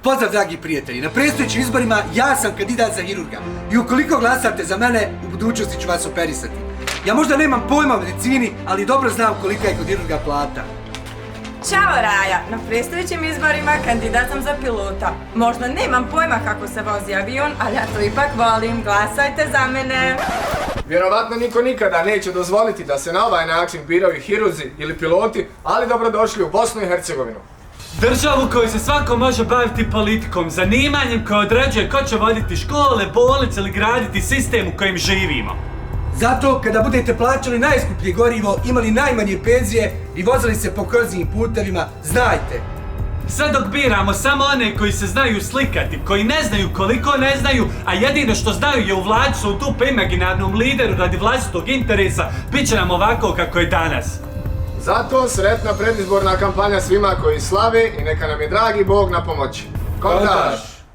Pozdrav dragi prijatelji, na predstojećim izborima ja sam kandidat za hirurga i ukoliko glasate za mene, u budućnosti ću vas operisati. Ja možda nemam pojma o medicini, ali dobro znam kolika je kod hirurga plata. Ćao Raja, na predstojećim izborima kandidat sam za pilota. Možda nemam pojma kako se vozi avion, ali ja to ipak volim, glasajte za mene. Vjerovatno niko nikada neće dozvoliti da se na ovaj način biraju hirurzi ili piloti, ali dobrodošli u Bosnu i Hercegovinu. Državu koju se svako može baviti politikom, zanimanjem koje određuje ko će voditi škole, bolnice ili graditi sistem u kojem živimo. Zato kada budete plaćali najskuplje gorivo, imali najmanje penzije i vozili se po krzijim putevima, znajte. Sve dok biramo samo one koji se znaju slikati, koji ne znaju koliko ne znaju, a jedino što znaju je uvlačiti se u dupe imaginarnom lideru radi vlastitog interesa, bit će nam ovako kako je danas. Zato sretna predizborna kampanja svima koji slave i neka nam je dragi Bog na pomoći. Komentar!